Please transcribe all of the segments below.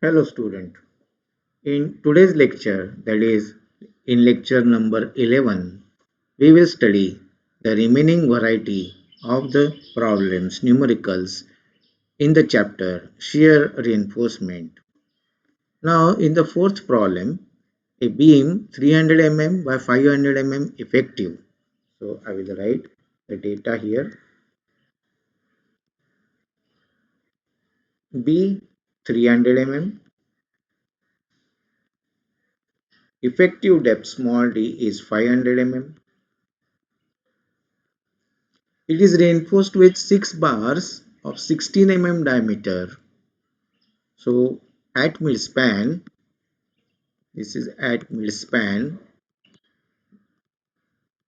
Hello student. In today's lecture, that is in lecture number 11, we will study the remaining variety of the problems numericals in the chapter shear reinforcement. Now in the fourth problem, a beam 300 mm by 500 mm effective. So I will write the data here. B 300 mm, effective depth small d is 500 mm. It is reinforced with 6 bars of 16 mm diameter. So at midspan, this is at midspan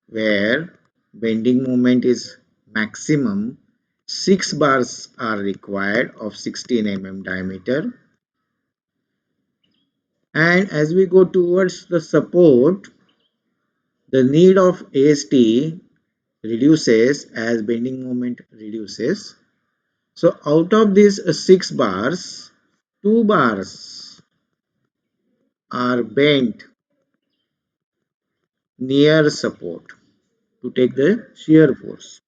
where bending moment is maximum. 6 bars are required of 16 mm diameter. And as we go towards the support, the need of AST reduces as bending moment reduces. So out of these 6 bars, 2 bars are bent near support to take the shear force.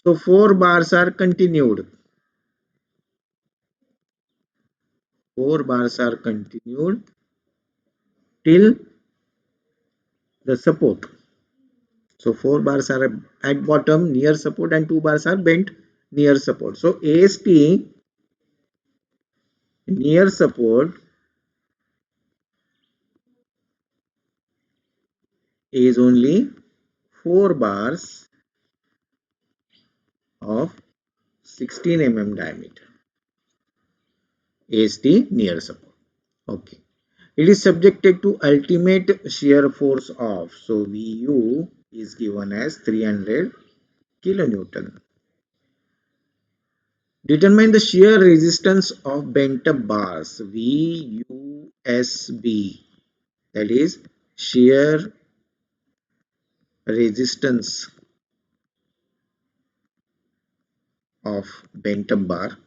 So 4 bars are continued. 4 bars are continued till the support. So 4 bars are at bottom near support and 2 bars are bent near support. So AST near support is only 4 bars of 16 mm diameter. AST near support. Okay. It is subjected to ultimate shear force of, so Vu is given as 300 kilonewton. Determine the shear resistance of bent up bars VUSB, that is shear resistance of bent up bar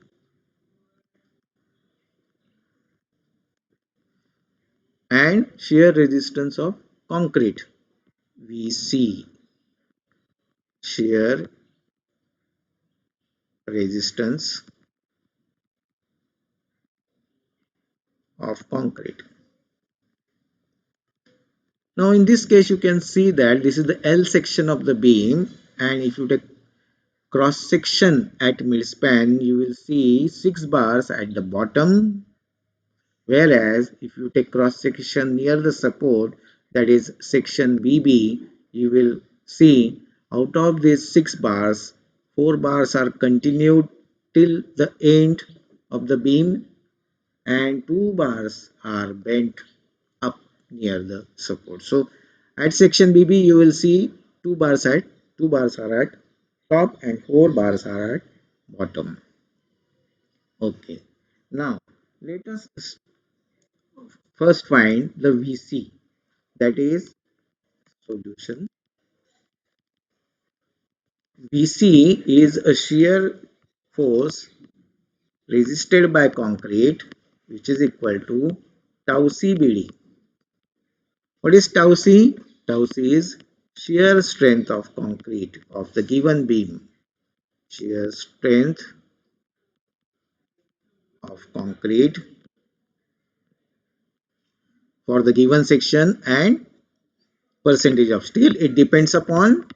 and shear resistance of concrete VC, shear resistance of concrete. Now in this case you can see that this is the L section of the beam, and if you take cross section at midspan you will see 6 bars at the bottom, whereas if you take cross section near the support, that is section BB, you will see out of these 6 bars, 4 bars are continued till the end of the beam and 2 bars are bent up near the support. So at section BB you will see 2 bars are at top and 4 bars are at bottom. Okay. Now let us first find the VC, that is solution. VC is a shear force resisted by concrete which is equal to tau CBD. What is tau C? Tau C is shear strength of concrete of the given beam. Shear strength of concrete for the given section and percentage of steel. It depends upon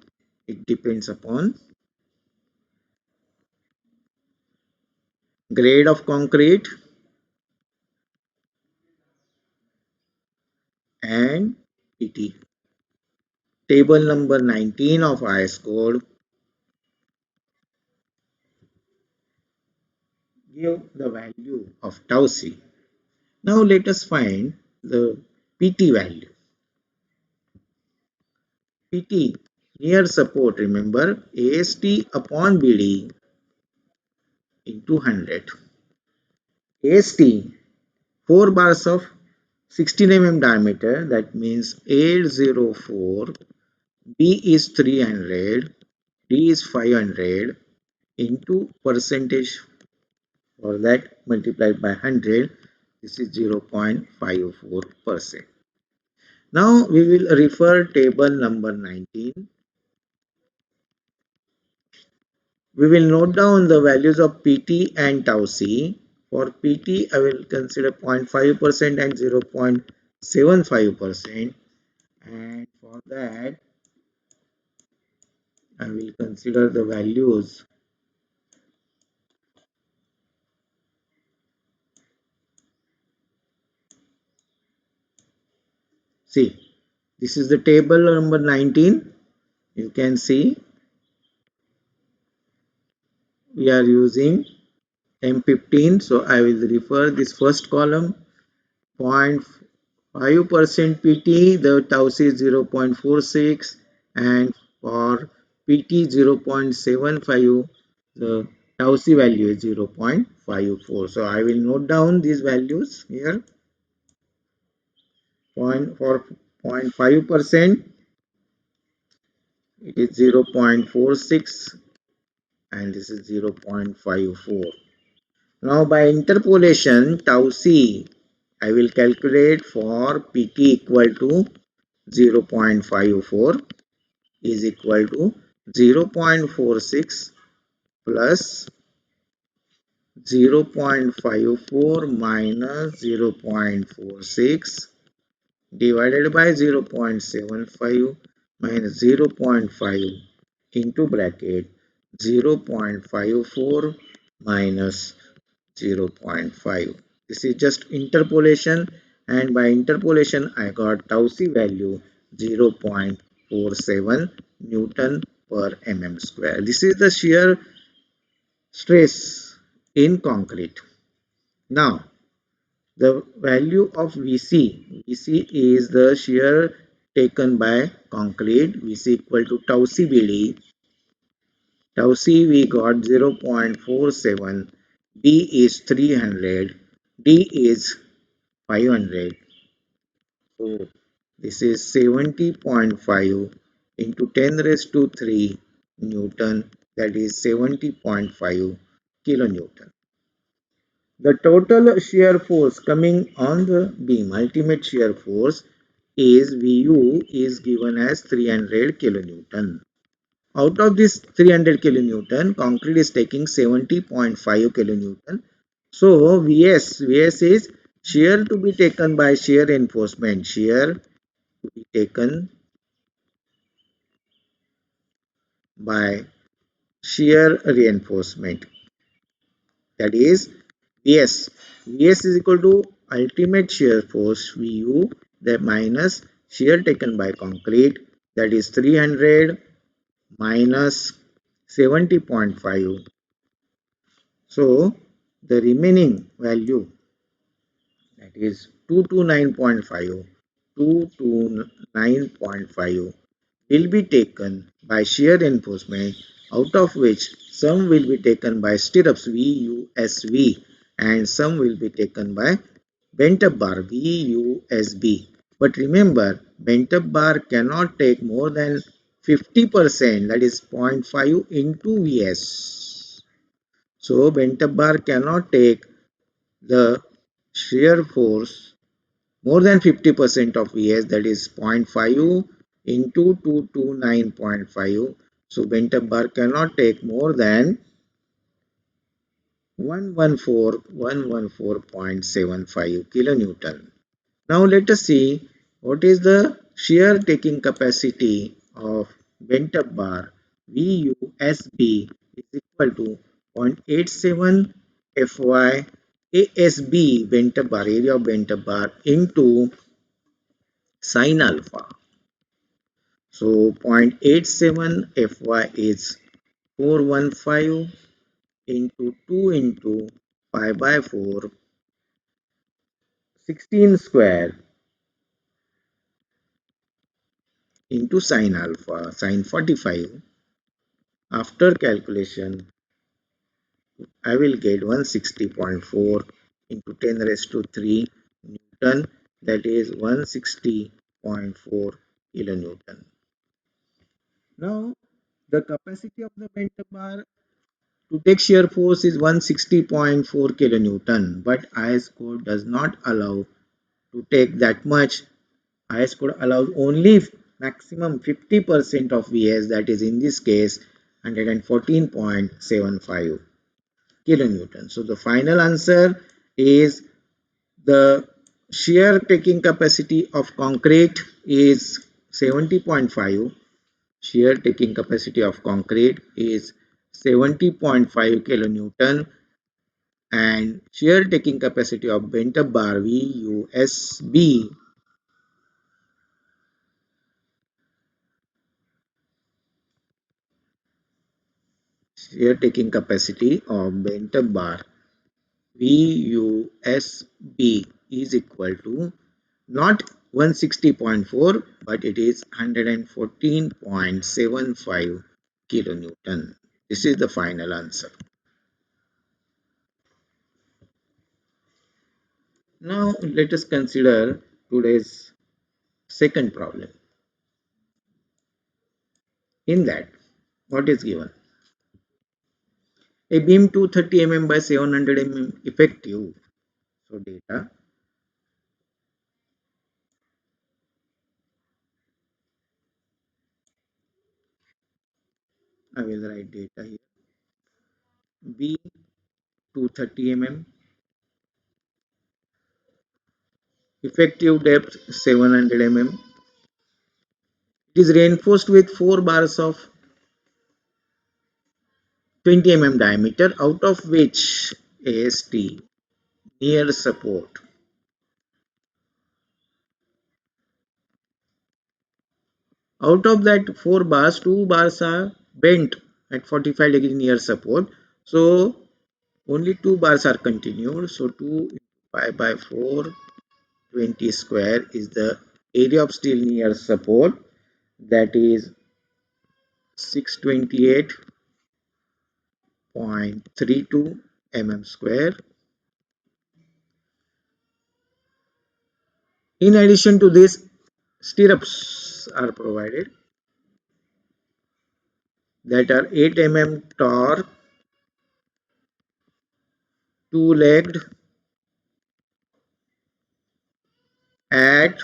grade of concrete and PT. Table number 19 of IS code give the value of tau C. Now let us find the PT value. PT near support, remember AST upon BD into 100. AST 4 bars of 16 mm diameter, that means 804. B is 300, D is 500 into percentage for that multiplied by 100. This is 0.54%. Now we will refer table number 19. We will note down the values of PT and tau C. For PT, I will consider 0.5% and 0.75%. And for that, I will consider the values. See, this is the table number 19. You can see we are using M15. So I will refer this first column 0.5% PT, the tau C is 0.46, and for PT 0.75, the tau C value is 0.54. So I will note down these values here. For 0.5%, it is 0.46 and this is 0.54. Now by interpolation, tau C I will calculate for PT equal to 0.54 is equal to 0.46 plus 0.54 minus 0.46 divided by 0.75 minus 0.5 into bracket 0.54 minus 0.5. This is just interpolation, and by interpolation I got tau C value 0.47 Newton per mm square. This is the shear stress in concrete. Now the value of VC is the shear taken by concrete. VC equal to tau C BD. Tau C we got 0.47, B is 300, D is 500. So this is 70.5 into 10 raised to 3 Newton, that is 70.5 kilonewton. The total shear force coming on the beam, ultimate shear force is VU is given as 300 kilonewton. Out of this 300 kilonewton, concrete is taking 70.5 kilonewton. So VS is shear to be taken by shear reinforcement. Shear to be taken by shear reinforcement. That is VS. VS is equal to ultimate shear force VU, that minus shear taken by concrete, that is 300 minus 70.5. So the remaining value, that is 229.5, 229.5 will be taken by shear reinforcement, out of which some will be taken by stirrups VUSV and some will be taken by bent up bar VUSB. But remember, bent up bar cannot take more than 50%, that is 0.5 into VS. So bent up bar cannot take the shear force more than 50% of VS, that is 0.5 into 229.5. So bent up bar cannot take more than 114.75 kilonewton. Now let us see what is the shear taking capacity of bent up bar VUSB is equal to 0.87 Fy ASB, bent up bar, area of bent up bar, into sin alpha. So 0.87 Fy is 415 into 2 into pi by 4, 16 square into sin alpha, sin 45. After calculation, I will get 160.4 into 10 raised to 3 Newton, that is 160.4 kilonewton. Now the capacity of the bent bar To take shear force is 160.4 kilonewton, but IS code does not allow to take that much. IS code allows only maximum 50% of Vs, that is in this case 114.75 kilonewton. So the final answer is the shear taking capacity of concrete is 70.5. Shear taking capacity of concrete is 70.5 kilonewton, and shear taking capacity of bent up bar VUSB, shear taking capacity of bent up bar VUSB is equal to not 160.4, but it is 114.75 kilonewton. This is the final answer. Now let us consider today's second problem. In that, what is given? A beam 230 mm by 700 mm effective. So data, I will write data here. B 230 mm, effective depth 700 mm. It is reinforced with 4 bars of 20 mm diameter, out of which AST near support. Out of that 4 bars, 2 bars are bent at 45-degree near support. So only 2 bars are continued. So 2 into 5 by 4, 20 square is the area of steel near support, that is 628.32 mm square. In addition to this, stirrups are provided that are 8 mm torque, two-legged, at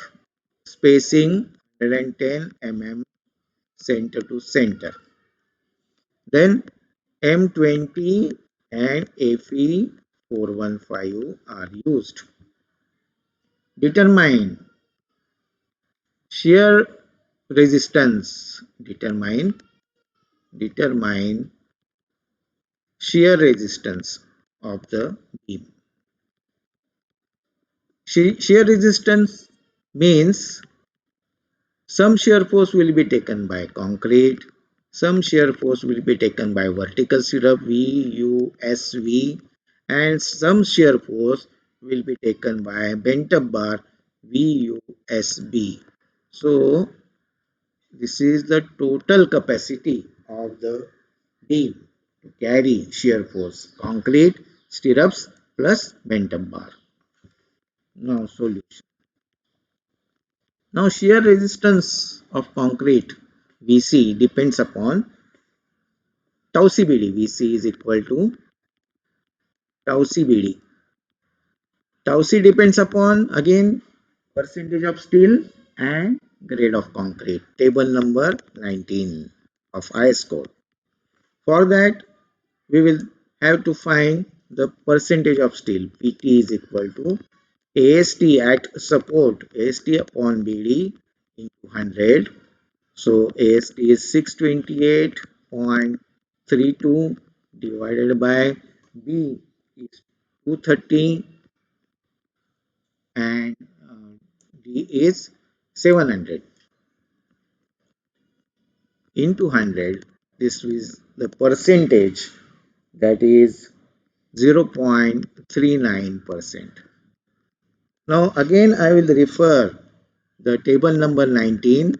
spacing 110 mm center to center. Then M20 and FE 415 are used. Determine shear resistance. Determine shear resistance of the beam. Shear resistance means some shear force will be taken by concrete, some shear force will be taken by vertical stirrup VUSV, and some shear force will be taken by bent up bar VUSB. So this is the total capacity of the beam to carry shear force: concrete, stirrups plus bent up bar. Now solution. Now shear resistance of concrete VC depends upon tau CBD. VC is equal to tau CBD. Tau C depends upon again percentage of steel and grade of concrete. Table number 19 of IS code. For that, we will have to find the percentage of steel. PT is equal to AST at support, AST upon BD into 100. So AST is 628.32 divided by B is 230, and D is 700 into 100. This is the percentage, that is 0.39%. Now again I will refer the table number 19,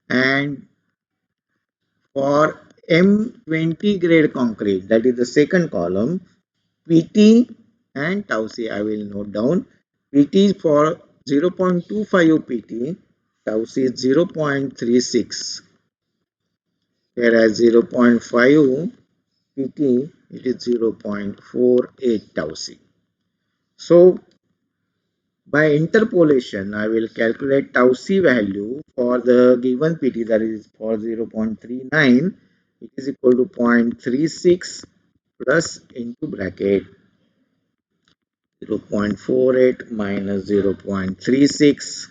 and for M20 grade concrete, that is the second column, PT and tau C I will note down. PT for 0.25 PT, tau C is 0.36 whereas 0.5 pt it is 0.48 tau c. So by interpolation, I will calculate tau c value for the given pt, that is for 0.39. It is equal to 0.36 plus into bracket 0.48 minus 0.36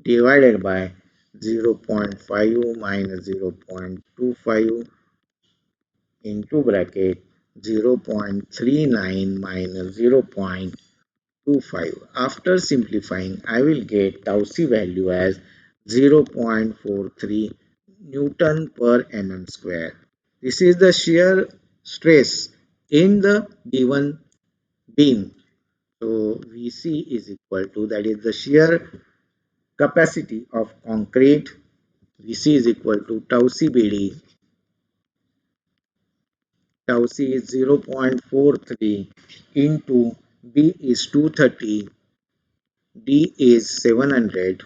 divided by 0.5 minus 0.25 into bracket 0.39 minus 0.25. After simplifying, I will get tau c value as 0.43 Newton per mm square. This is the shear stress in the given beam. So Vc is equal to, that is the shear capacity of concrete. Vc is equal to tau c BD. Tau c is 0.43 into B is 230, D is 700.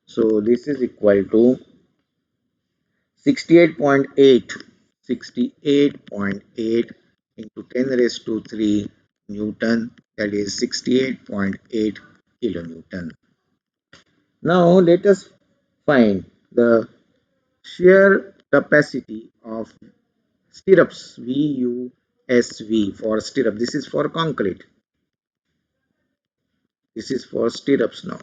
So this is equal to 68.8. 68.8 into 10 raised to 3 Newton, that is 68.8 kilonewton. Now let us find the shear capacity of stirrups VUSV for stirrup. This is for concrete. This is for stirrups now.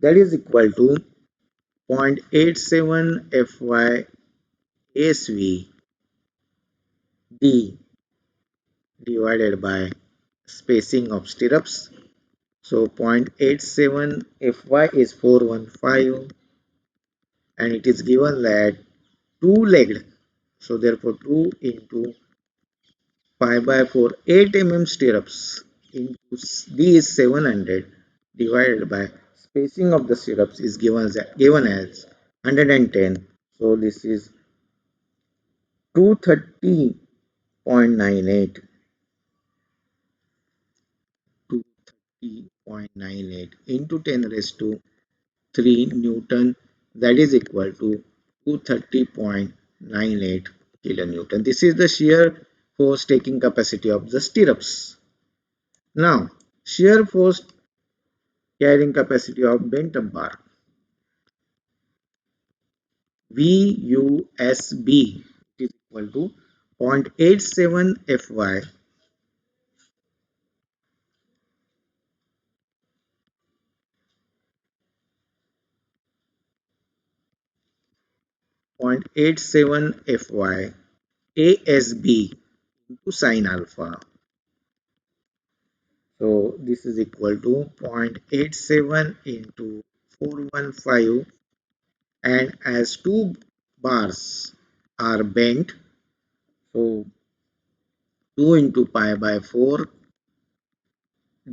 That is equal to 0.87 FY ASV D divided by spacing of stirrups. So 0.87 Fy is 415 and it is given that two-legged. So therefore 2 into pi by 4 8 stirrups into D is 700 divided by spacing of the stirrups is given as 110. So this is 230.98 230.98 into 10 raised to 3 Newton, that is equal to 230.98 kilonewton. This is the shear force taking capacity of the stirrups. Now, shear force carrying capacity of bent up bar VUSB is equal to 0.87 Fy 0.87 Fy ASB into sine alpha. So this is equal to 0.87 into 415, and as two bars are bent, so 2 into pi by 4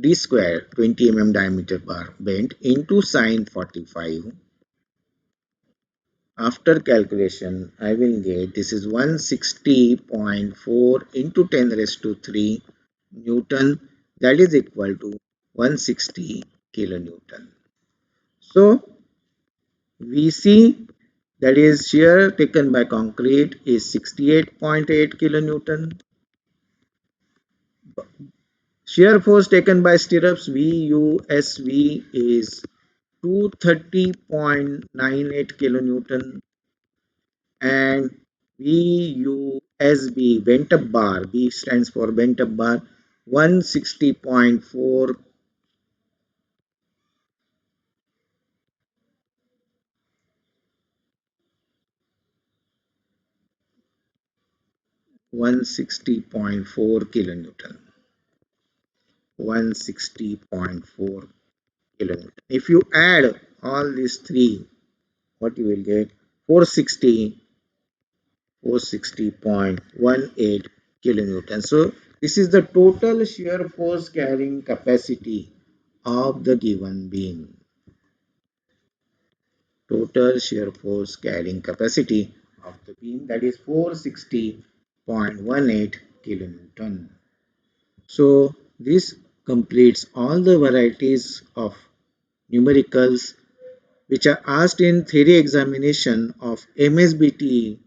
d square 20 diameter bar bent into sine 45. After calculation, I will get this is 160.4 into 10 raised to 3 Newton, that is equal to 160 kilonewton. So we see, that is shear taken by concrete is 68.8 kilonewton. Shear force taken by stirrups VUSV is 230.98 kilonewton, and VUSB bent up bar, B stands for bent up bar, 160.4 kilonewton. 160.4 kilonewton. If you add all these three, what you will get? 460.18 kilonewton. So this is the total shear force carrying capacity of the given beam. Total shear force carrying capacity of the beam, that is 460.18 kilonewton. So this completes all the varieties of numericals which are asked in theory examination of MSBT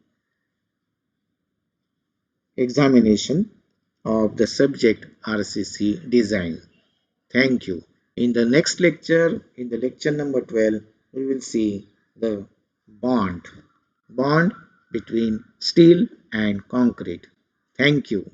examination of the subject RCC design. Thank you. In the next lecture, in the lecture number 12, we will see the bond between steel and concrete. Thank you.